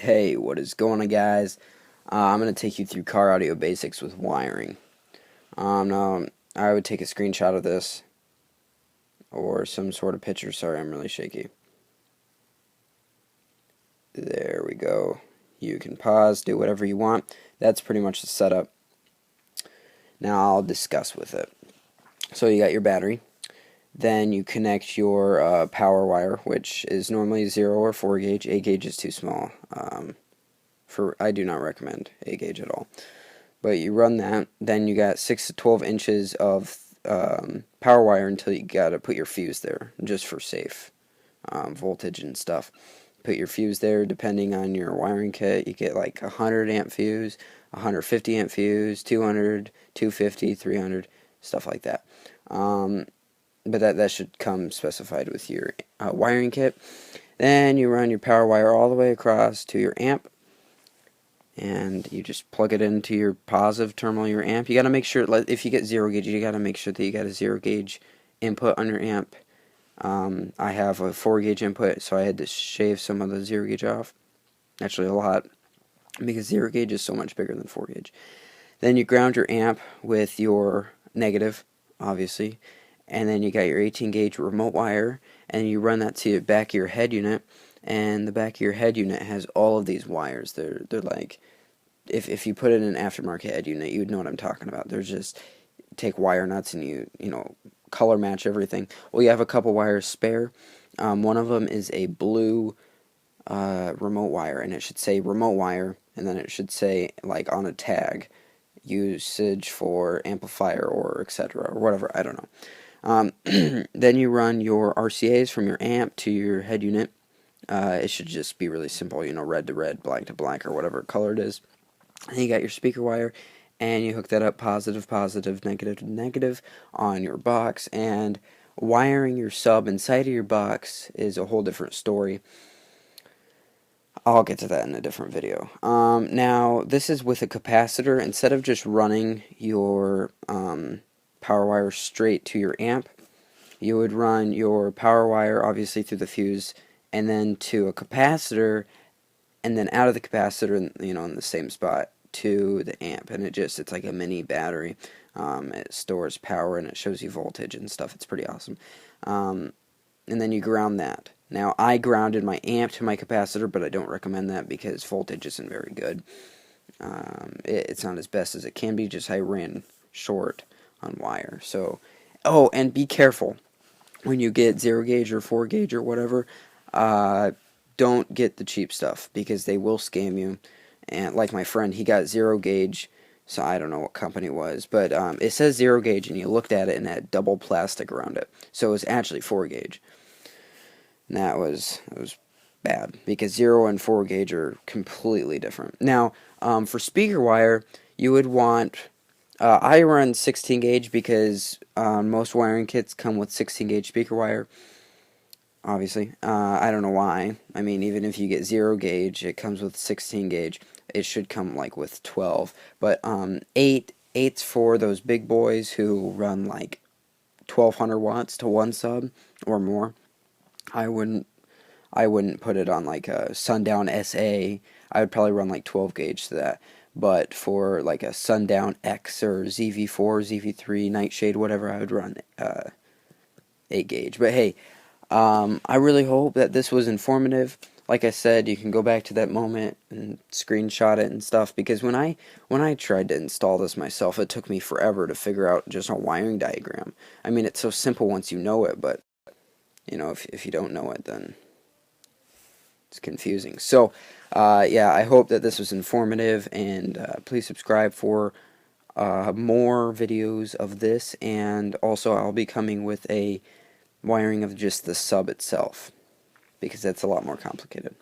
Hey, what is going on, guys? I'm going to take you through car audio basics with wiring. Now, I would take a screenshot of this or some sort of picture. Sorry, I'm really shaky. There we go. You can pause, do whatever you want. That's pretty much the setup. Now I'll discuss with it. So you got your battery. Then you connect your power wire, which is normally 0 or 4 gauge. 8 gauge is too small. I do not recommend 8 gauge at all. But you run that, then you got 6 to 12 inches of power wire until you gotta put your fuse there, just for safe voltage and stuff. Put your fuse there. Depending on your wiring kit, you get like 100 amp fuse, 150 amp fuse, 200, 250, 300, stuff like that. But that should come specified with your wiring kit. Then you run your power wire all the way across to your amp, and you just plug it into your positive terminal of your amp. You got to make sure, if you get 0 gauge, you got to make sure that you got a 0 gauge input on your amp. I have a 4 gauge input, so I had to shave some of the 0 gauge off. Actually, a lot, because 0 gauge is so much bigger than 4 gauge. Then you ground your amp with your negative, obviously, and then you got your 18 gauge remote wire, and you run that to the back of your head unit. And the back of your head unit has all of these wires. They're like, if you put it in an aftermarket head unit, you'd know what I'm talking about. They're just, take wire nuts and you color match everything. Well, you have a couple wires spare. One of them is a blue remote wire, and it should say remote wire, and then it should say, like, on a tag, usage for amplifier or etc. or whatever, I don't know. Then you run your RCAs from your amp to your head unit. It should just be really simple, red to red, black to black, or whatever color it is. And you got your speaker wire, and you hook that up positive, positive, negative, negative on your box. And wiring your sub inside of your box is a whole different story. I'll get to that in a different video. Now, this is with a capacitor. Instead of just running your power wire straight to your amp, you would run your power wire, obviously, through the fuse, and then to a capacitor, and then out of the capacitor, in the same spot, to the amp. And it's like a mini battery. It stores power, and it shows you voltage and stuff. It's pretty awesome. And then you ground that. Now, I grounded my amp to my capacitor, but I don't recommend that because voltage isn't very good. It's not as best as it can be, just I ran short on wire. So, oh, and be careful when you get 0 gauge or 4 gauge or whatever. Don't get the cheap stuff, because they will scam you. And like my friend, he got 0 gauge, so I don't know what company it was, but it says 0 gauge, and you looked at it and it had double plastic around it, so it was actually 4 gauge. And that was bad, because 0 and 4 gauge are completely different. Now, for speaker wire, you would want, I run 16 gauge because most wiring kits come with 16 gauge speaker wire. Obviously, I don't know why. I mean, even if you get 0 gauge, it comes with 16 gauge. It should come like with 12. But 8's for those big boys who run like 1200 watts to one sub or more. I wouldn't put it on like a Sundown SA. I would probably run like 12 gauge to that. But for like a Sundown X or ZV4, ZV3, Nightshade, whatever, I would run 8 gauge. But hey, I really hope that this was informative. Like I said, you can go back to that moment and screenshot it and stuff, because when I tried to install this myself, it took me forever to figure out just a wiring diagram. I mean, it's so simple once you know it, but if you don't know it, then it's confusing. So, yeah, I hope that this was informative, and please subscribe for more videos of this, and also I'll be coming with a wiring of just the sub itself, because that's a lot more complicated.